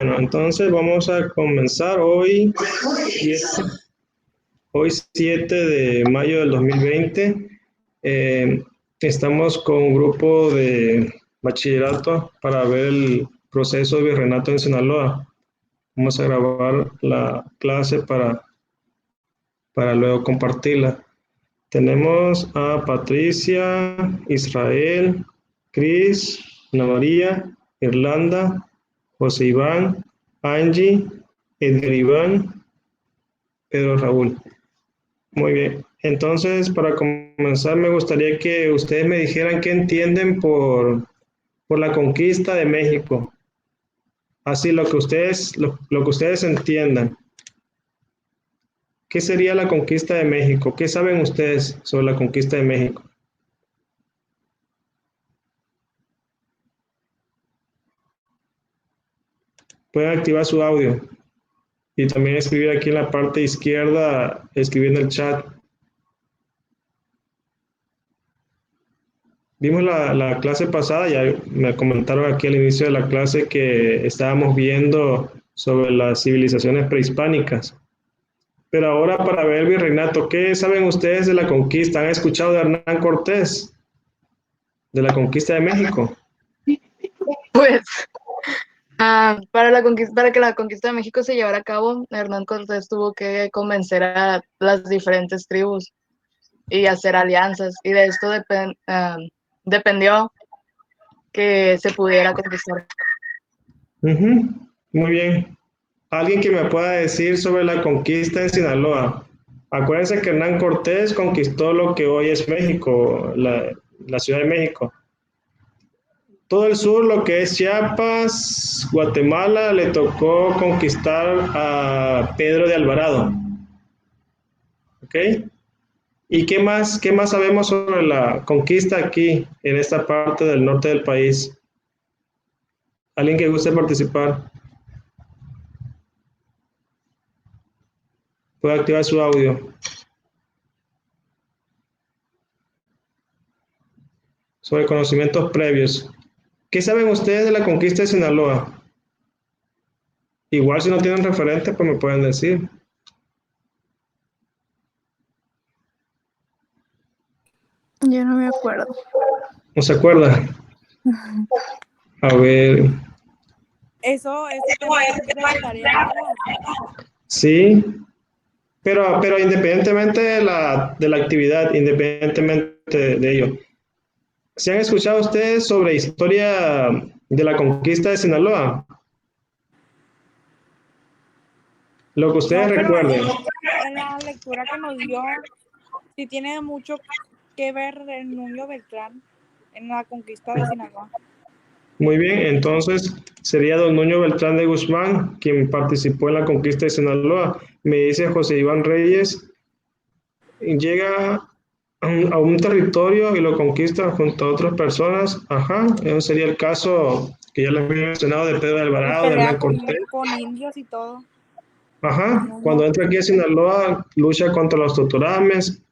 Entonces vamos a comenzar hoy 7 de mayo del 2020. Eh, Estamos con un grupo de bachillerato para ver el proceso de virreinato en Sinaloa. Vamos a grabar la clase para luego compartirla. Tenemos a Patricia, Israel, Cris, Ana María, Irlanda, José Iván, Angie, Edgar Iván, Pedro Raúl. Muy bien. Entonces, para comenzar, me gustaría que ustedes me dijeran qué entienden por la conquista de México. Así lo que ustedes entiendan. ¿Qué sería la conquista de México? ¿Qué saben ustedes sobre la conquista de México? Pueden activar su audio y también escribir aquí en la parte izquierda, escribir en el chat. Vimos la clase pasada, ya me comentaron aquí al inicio de la clase que estábamos viendo sobre las civilizaciones prehispánicas. Pero ahora para ver el virreinato, ¿qué saben ustedes de la conquista? ¿Han escuchado de Hernán Cortés, de la conquista de México? Pues, para que la conquista de México se llevara a cabo, Hernán Cortés tuvo que convencer a las diferentes tribus y hacer alianzas, y de esto dependió que se pudiera conquistar. Ujú, muy bien. Alguien que me pueda decir sobre la conquista de Sinaloa. Acuérdense que Hernán Cortés conquistó lo que hoy es México, la Ciudad de México. Todo el sur, lo que es Chiapas, Guatemala, le tocó conquistar a Pedro de Alvarado. ¿Ok? ¿Y qué más sabemos sobre la conquista aquí, en esta parte del norte del país? ¿Alguien que guste participar? Puede activar su audio. Sobre conocimientos previos. ¿Qué saben ustedes de la conquista de Sinaloa? Igual si no tienen referente, pues me pueden decir. Yo no me acuerdo. ¿No se acuerda? A ver. Ese tema es de la tarea, ¿verdad? Sí, pero independientemente de la actividad, independientemente de ello. ¿Se han escuchado ustedes sobre historia de la conquista de Sinaloa? Lo que ustedes No, pero recuerden. en la lectura que nos dio, sí tiene mucho que ver el Nuño Beltrán en la conquista de Sinaloa. Muy bien, entonces sería don Nuño Beltrán de Guzmán quien participó en la conquista de Sinaloa. Me dice José Iván Reyes, llega a un territorio y lo conquista junto a otras personas. Ajá, eso sería el caso que ya les había mencionado de Pedro de Y Alvarado, de pelea Hernán Cortés. con indios y todo. Ajá, cuando Nuño. entra aquí a Sinaloa, lucha contra los totorames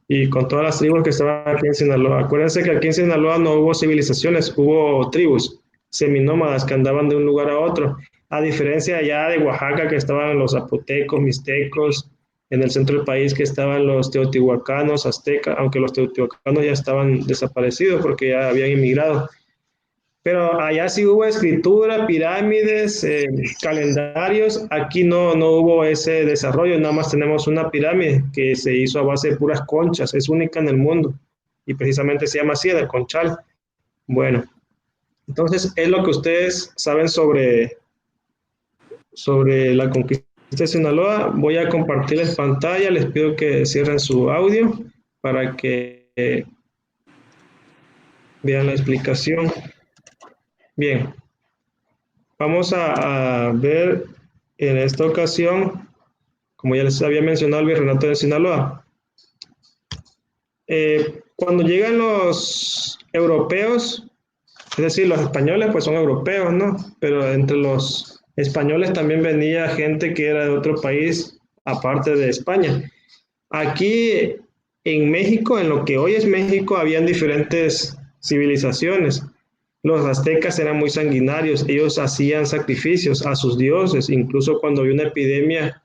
y con todas las tribus que estaban aquí en Sinaloa. Acuérdense que aquí en Sinaloa no hubo civilizaciones, hubo tribus seminómadas que andaban de un lugar a otro. A diferencia allá de Oaxaca, que estaban los zapotecos, mixtecos, en el centro del país que estaban los teotihuacanos, aztecas, aunque los teotihuacanos ya estaban desaparecidos porque ya habían inmigrado. Pero allá sí hubo escritura, pirámides, calendarios. Aquí no hubo ese desarrollo, nada más tenemos una pirámide que se hizo a base de puras conchas, es única en el mundo y precisamente se llama así, el conchal. Bueno, entonces es lo que ustedes saben sobre la conquista de Sinaloa. Voy a compartirles pantalla, les pido que cierren su audio para que vean la explicación. Bien, vamos a ver en esta ocasión, como ya les había mencionado, el virreinato de Sinaloa. Cuando llegan los europeos, es decir, los españoles, pues son europeos, ¿no? Pero entre los españoles también venía gente que era de otro país, aparte de España. Aquí en México, en lo que hoy es México, habían diferentes civilizaciones. Los aztecas eran muy sanguinarios, ellos hacían sacrificios a sus dioses, incluso cuando había una epidemia,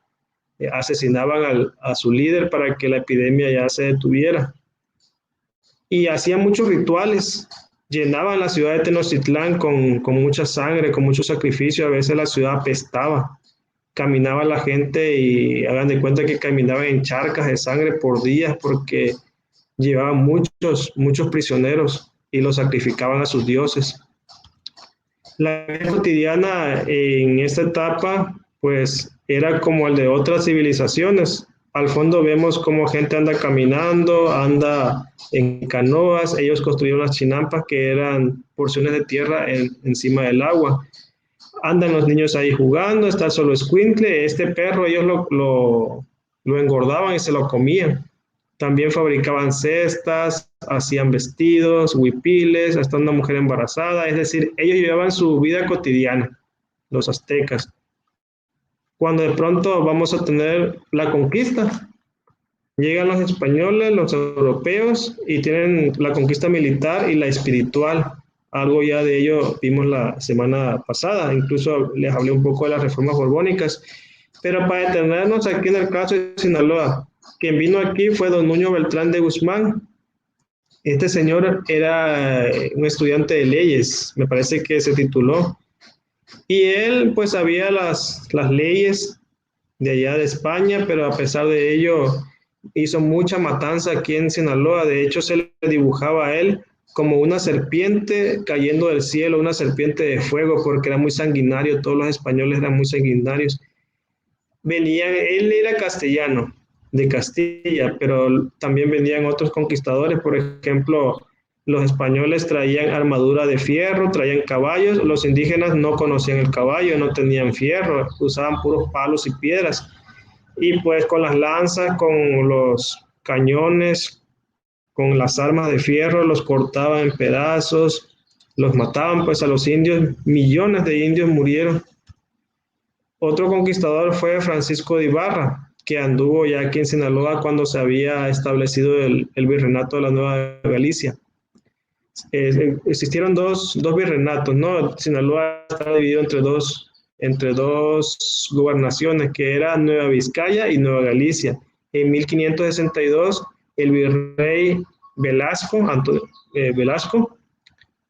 asesinaban a su líder para que la epidemia ya se detuviera. Y hacían muchos rituales, llenaban la ciudad de Tenochtitlán con mucha sangre, con mucho sacrificio, a veces la ciudad apestaba, caminaba la gente y hagan de cuenta que caminaban en charcas de sangre por días porque llevaban muchos prisioneros y los sacrificaban a sus dioses. La vida cotidiana en esta etapa, pues era como el de otras civilizaciones. Al fondo vemos cómo gente anda caminando, anda en canoas. Ellos construyeron las chinampas que eran porciones de tierra encima del agua. Andan los niños ahí jugando, está solo escuincle. Este perro ellos lo engordaban y se lo comían. También fabricaban cestas, hacían vestidos, huipiles, hasta una mujer embarazada. Es decir, ellos llevaban su vida cotidiana, los aztecas. Cuando de pronto vamos a tener la conquista, llegan los españoles, los europeos, y tienen la conquista militar y la espiritual. Algo ya de ello vimos la semana pasada, incluso les hablé un poco de las reformas borbónicas. Pero para detenernos aquí en el caso de Sinaloa, quien vino aquí fue don Nuño Beltrán de Guzmán. Este señor era un estudiante de leyes, me parece que se tituló, y él pues sabía las leyes de allá de España, pero a pesar de ello hizo mucha matanza aquí en Sinaloa. De hecho, se le dibujaba a él como una serpiente cayendo del cielo, una serpiente de fuego, porque era muy sanguinario, todos los españoles eran muy sanguinarios. Él era castellano, de Castilla, pero también venían otros conquistadores, por ejemplo, los españoles traían armadura de fierro, traían caballos, los indígenas no conocían el caballo, no tenían fierro, usaban puros palos y piedras, y pues con las lanzas, con los cañones, con las armas de fierro, los cortaban en pedazos, los mataban pues a los indios, millones de indios murieron. Otro conquistador fue Francisco de Ibarra, que anduvo ya aquí en Sinaloa cuando se había establecido el virreinato de la Nueva Galicia. Existieron dos virreinatos, ¿no? Sinaloa estaba dividido entre dos gobernaciones, que eran Nueva Vizcaya y Nueva Galicia. En 1562, el virrey Velasco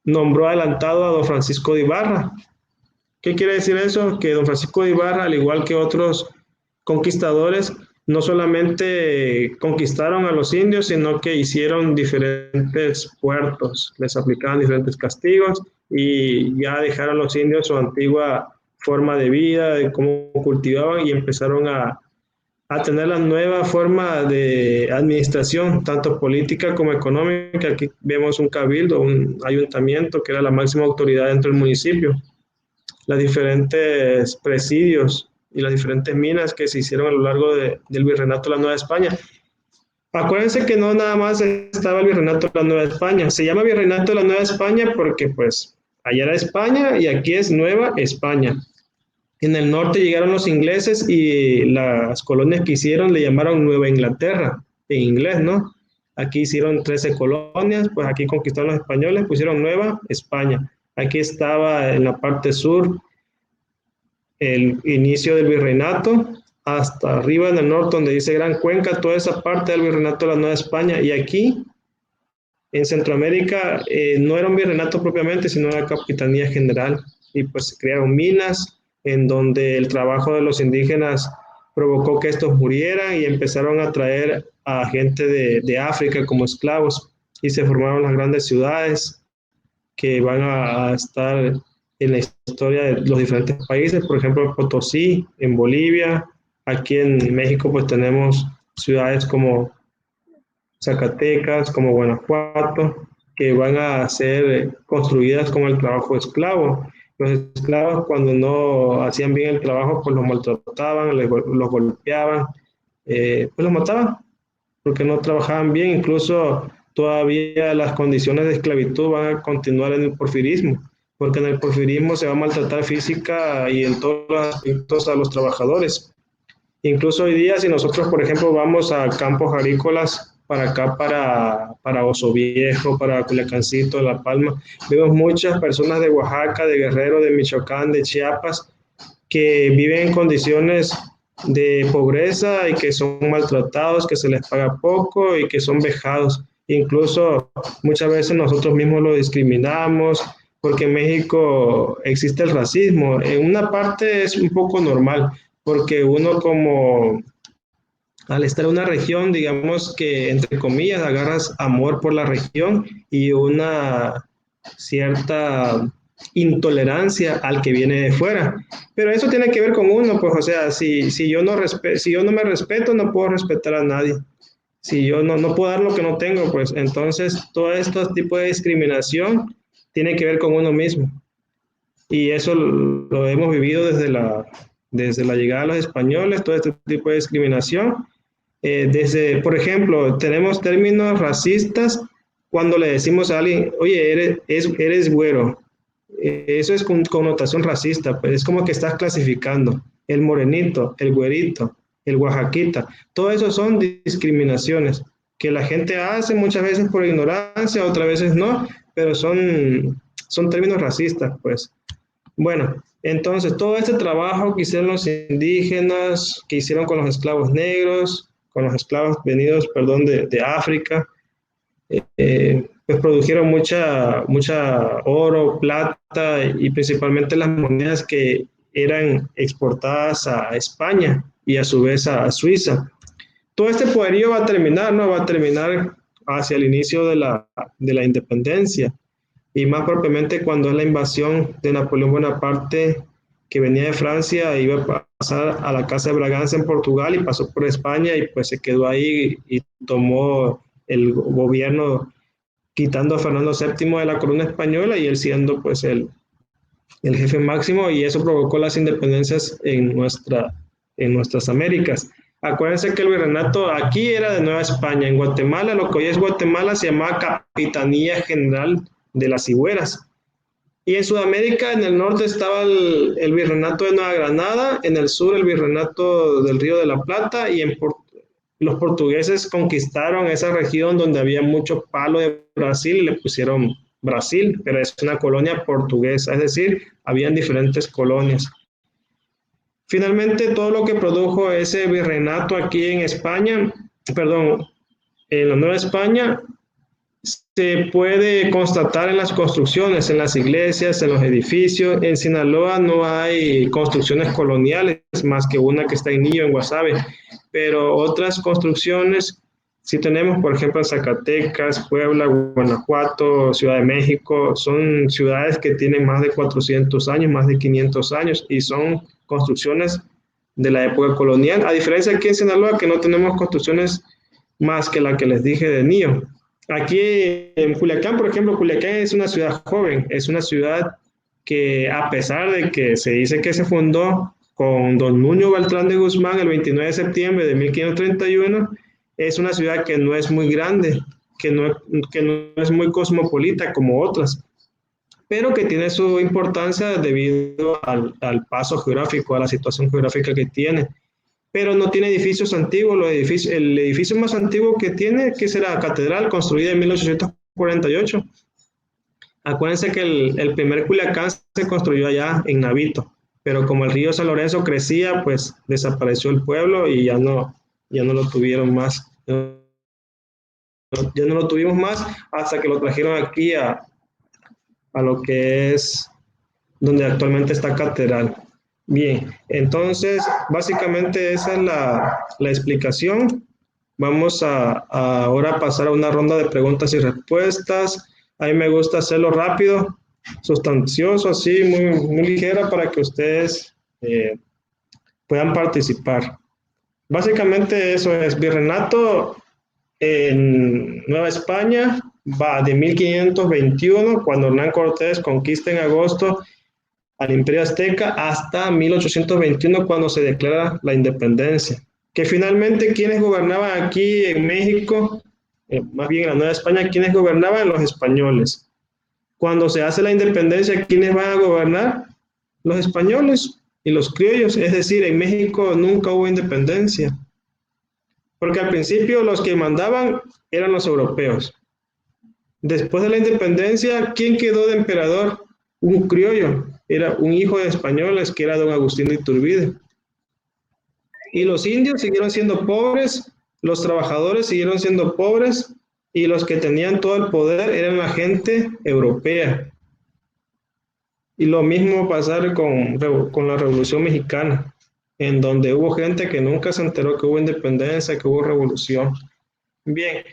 nombró adelantado a don Francisco de Ibarra. ¿Qué quiere decir eso? Que don Francisco de Ibarra, al igual que otros conquistadores, no solamente conquistaron a los indios, sino que hicieron diferentes puertos, les aplicaban diferentes castigos y ya dejaron los indios su antigua forma de vida, de cómo cultivaban y empezaron a tener la nueva forma de administración, tanto política como económica. Aquí vemos un cabildo, un ayuntamiento que era la máxima autoridad dentro del municipio, las diferentes presidios y las diferentes minas que se hicieron a lo largo del Virreinato de la Nueva España. Acuérdense que no nada más estaba el Virreinato de la Nueva España, se llama Virreinato de la Nueva España porque pues allá era España y aquí es Nueva España. En el norte llegaron los ingleses y las colonias que hicieron le llamaron Nueva Inglaterra, en inglés, ¿no? Aquí hicieron 13 colonias, pues aquí conquistaron los españoles, pusieron Nueva España. Aquí estaba en la parte sur el inicio del virreinato, hasta arriba en el norte donde dice Gran Cuenca, toda esa parte del virreinato de la Nueva España, y aquí en Centroamérica no era un virreinato propiamente, sino una capitanía general, y pues se crearon minas en donde el trabajo de los indígenas provocó que estos murieran y empezaron a traer a gente de África como esclavos, y se formaron las grandes ciudades que van a estar en la historia de los diferentes países, por ejemplo, Potosí, en Bolivia, aquí en México pues tenemos ciudades como Zacatecas, como Guanajuato, que van a ser construidas con el trabajo esclavo. Los esclavos cuando no hacían bien el trabajo pues los maltrataban, los golpeaban, pues los mataban, porque no trabajaban bien, incluso todavía las condiciones de esclavitud van a continuar en el porfirismo, porque en el porfirismo se va a maltratar física y en todos los aspectos a los trabajadores. Incluso hoy día, si nosotros, por ejemplo, vamos a campos agrícolas para acá, para Oso Viejo, para Culiacancito, La Palma. Vemos muchas personas de Oaxaca, de Guerrero, de Michoacán, de Chiapas, que viven en condiciones de pobreza y que son maltratados, que se les paga poco y que son vejados. Incluso muchas veces nosotros mismos lo discriminamos porque en México existe el racismo. En una parte es un poco normal porque uno como al estar en una región, digamos que entre comillas agarras amor por la región y una cierta intolerancia al que viene de fuera. Pero eso tiene que ver con uno, pues, o sea, si yo no me respeto, no puedo respetar a nadie. Si yo no puedo dar lo que no tengo, pues entonces todo este tipo de discriminación tiene que ver con uno mismo. Y eso lo hemos vivido desde la llegada de los españoles, todo este tipo de discriminación. Por ejemplo, tenemos términos racistas cuando le decimos a alguien, oye, eres güero. Eso es con connotación racista, pues es como que estás clasificando el morenito, el güerito, el oaxaquita. Todo eso son discriminaciones que la gente hace muchas veces por ignorancia, otras veces no, pero son términos racistas, pues. Bueno, entonces todo este trabajo que hicieron los indígenas, que hicieron con los esclavos negros, con los esclavos venidos, perdón, de África, pues produjeron mucha oro, plata y principalmente las monedas que eran exportadas a España y a su vez a Suiza. Todo este poderío va a terminar, ¿no? Va a terminar hacia el inicio de la independencia y más propiamente cuando es la invasión de Napoleón Bonaparte que venía de Francia, iba a pasar a la Casa de Braganza en Portugal y pasó por España y pues se quedó ahí y tomó el gobierno quitando a Fernando VII de la corona española y él siendo pues el jefe máximo y eso provocó las independencias en nuestras Américas. Acuérdense que el virreinato aquí era de Nueva España, en Guatemala, lo que hoy es Guatemala se llamaba Capitanía General de las Higueras. Y en Sudamérica, en el norte estaba el virreinato de Nueva Granada, en el sur el virreinato del Río de la Plata y los portugueses conquistaron esa región donde había mucho palo de Brasil y le pusieron Brasil, pero es una colonia portuguesa, es decir, habían diferentes colonias. Finalmente, todo lo que produjo ese virreinato aquí en España, perdón, en la Nueva España, se puede constatar en las construcciones, en las iglesias, en los edificios. En Sinaloa no hay construcciones coloniales, más que una que está en Niño, en Guasave, pero otras construcciones sí tenemos, por ejemplo, en Zacatecas, Puebla, Guanajuato, Ciudad de México, son ciudades que tienen más de 400 años, más de 500 años, y son construcciones de la época colonial, a diferencia aquí en Sinaloa, que no tenemos construcciones más que la que les dije de Niño. Aquí en Culiacán, por ejemplo, Culiacán es una ciudad joven, es una ciudad que a pesar de que se dice que se fundó con don Nuño Beltrán de Guzmán el 29 de septiembre de 1531, es una ciudad que no es muy grande, que no es muy cosmopolita como otras, pero que tiene su importancia debido al paso geográfico, a la situación geográfica que tiene. Pero no tiene edificios antiguos. El edificio más antiguo que tiene, que será la catedral, construida en 1848. Acuérdense que el primer Culiacán se construyó allá en Navito, pero como el río San Lorenzo crecía, pues desapareció el pueblo y ya no lo tuvieron más. Ya no lo tuvimos más hasta que lo trajeron aquí a lo que es donde actualmente está catedral. Bien, entonces básicamente esa es la explicación. Vamos ahora a pasar a una ronda de preguntas y respuestas. A mí me gusta hacerlo rápido, sustancioso, así, muy ligera para que ustedes puedan participar. Básicamente eso es virreinato en Nueva España, va de 1521, cuando Hernán Cortés conquista en agosto al Imperio Azteca, hasta 1821, cuando se declara la independencia. Que finalmente, ¿quiénes gobernaban aquí en México? Más bien en la Nueva España, ¿quiénes gobernaban? Los españoles. Cuando se hace la independencia, ¿quiénes van a gobernar? Los españoles y los criollos. Es decir, en México nunca hubo independencia. porque al principio los que mandaban eran los europeos. Después de la independencia, ¿quién quedó de emperador? Un criollo, era un hijo de españoles que era don Agustín de Iturbide. Y los indios siguieron siendo pobres, los trabajadores siguieron siendo pobres, y los que tenían todo el poder eran la gente europea. Y lo mismo pasar con la Revolución Mexicana, en donde hubo gente que nunca se enteró que hubo independencia, que hubo revolución. Bien,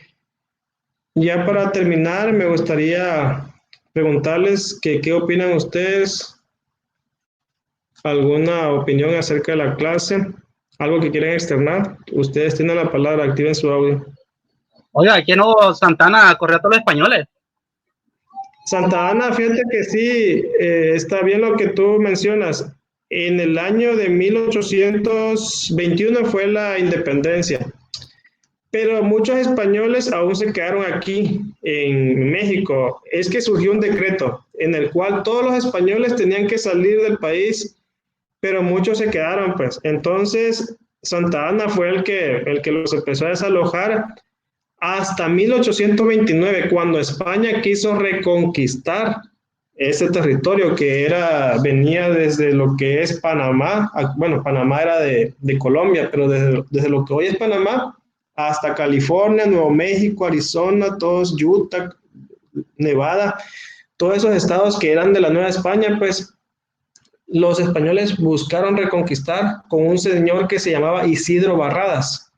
ya para terminar, me gustaría preguntarles que qué opinan ustedes, alguna opinión acerca de la clase, algo que quieren externar. Ustedes tienen la palabra, activen su audio. Oiga, aquí no Santana corrió a todos los españoles. Santa Ana, fíjate que sí, está bien lo que tú mencionas. En el año de 1821 fue la independencia, pero muchos españoles aún se quedaron aquí en México. Es que surgió un decreto en el cual todos los españoles tenían que salir del país, pero muchos se quedaron, pues. Entonces, Santa Ana fue el que los empezó a desalojar hasta 1829, cuando España quiso reconquistar ese territorio que venía desde lo que es Panamá. Bueno, Panamá era de Colombia, pero desde lo que hoy es Panamá hasta California, Nuevo México, Arizona, todos Utah, Nevada, todos esos estados que eran de la Nueva España, pues los españoles buscaron reconquistar con un señor que se llamaba Isidro Barradas.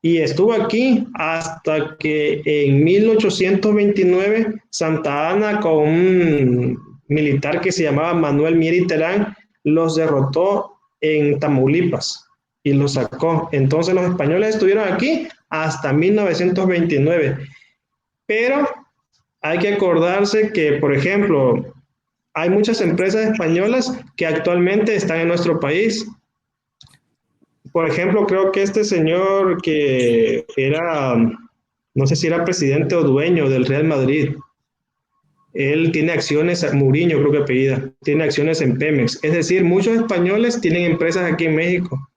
Y estuvo aquí hasta que en 1829 Santa Ana, con un militar que se llamaba Manuel Mier y Terán, los derrotó en Tamaulipas y los sacó. Entonces los españoles estuvieron aquí hasta 1929. Pero hay que acordarse que, por ejemplo, hay muchas empresas españolas que actualmente están en nuestro país. Por ejemplo, creo que este señor que era, no sé si era presidente o dueño del Real Madrid, él tiene acciones, Mourinho creo que apellida, tiene acciones en Pemex. Es decir, muchos españoles tienen empresas aquí en México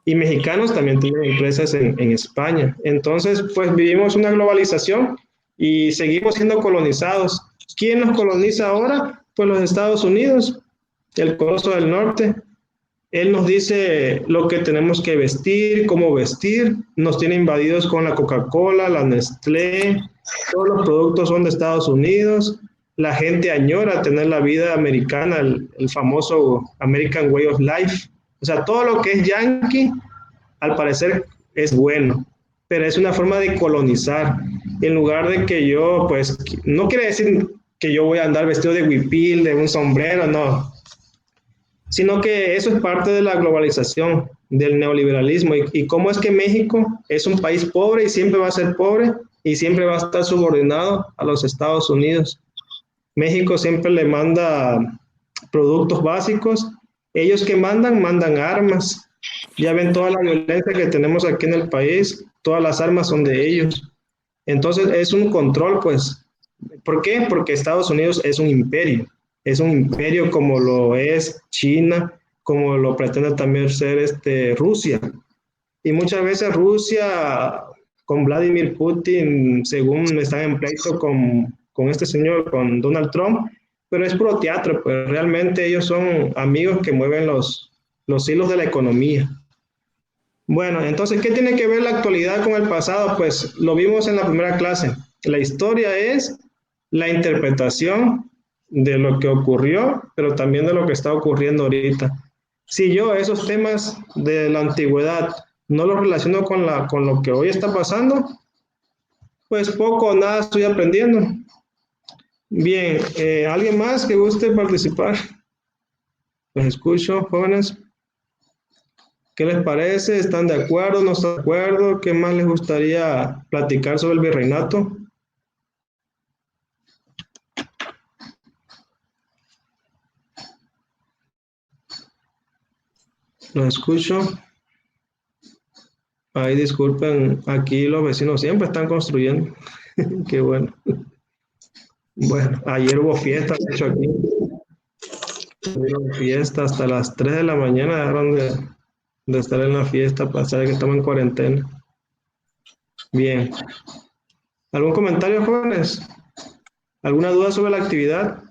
y mexicanos también tienen empresas en España. Entonces, pues vivimos una globalización y seguimos siendo colonizados. ¿Quién nos coloniza ahora? Pues los Estados Unidos, el Coloso del Norte. Él nos dice lo que tenemos que vestir, cómo vestir, nos tiene invadidos con la Coca-Cola, la Nestlé, todos los productos son de Estados Unidos, la gente añora tener la vida americana, el famoso American Way of Life, o sea, todo lo que es yankee, al parecer es bueno, pero es una forma de colonizar, en lugar de que yo, pues, no quiere decir que yo voy a andar vestido de huipil, de un sombrero, no, sino que eso es parte de la globalización, del neoliberalismo. ¿Y cómo es que México es un país pobre y siempre va a ser pobre y siempre va a estar subordinado a los Estados Unidos? México siempre le manda productos básicos, ellos que mandan armas. Ya ven toda la violencia que tenemos aquí en el país, todas las armas son de ellos. Entonces es un control, pues. ¿Por qué? Porque Estados Unidos es un imperio. Es un imperio como lo es China, como lo pretende también ser Rusia. Y muchas veces Rusia, con Vladimir Putin, según están en pleito con este señor, con Donald Trump, pero es puro teatro, pues realmente ellos son amigos que mueven los hilos de la economía. Bueno, entonces, ¿qué tiene que ver la actualidad con el pasado? Pues lo vimos en la primera clase. La historia es la interpretación de lo que ocurrió, pero también de lo que está ocurriendo ahorita. Si yo esos temas de la antigüedad no los relaciono con lo que hoy está pasando, pues poco o nada estoy aprendiendo. Bien, ¿alguien más que guste participar? Los escucho, jóvenes. ¿Qué les parece? ¿Están de acuerdo? ¿No están de acuerdo? ¿Qué más les gustaría platicar sobre el virreinato? Los escucho. Ay, disculpen, aquí los vecinos siempre están construyendo. Qué bueno. Bueno, ayer hubo fiesta, de hecho aquí. Hubo fiesta hasta las 3 de la mañana, dejaron de estar en la fiesta para saber que estamos en cuarentena. Bien. ¿Algún comentario, jóvenes? ¿Alguna duda sobre la actividad?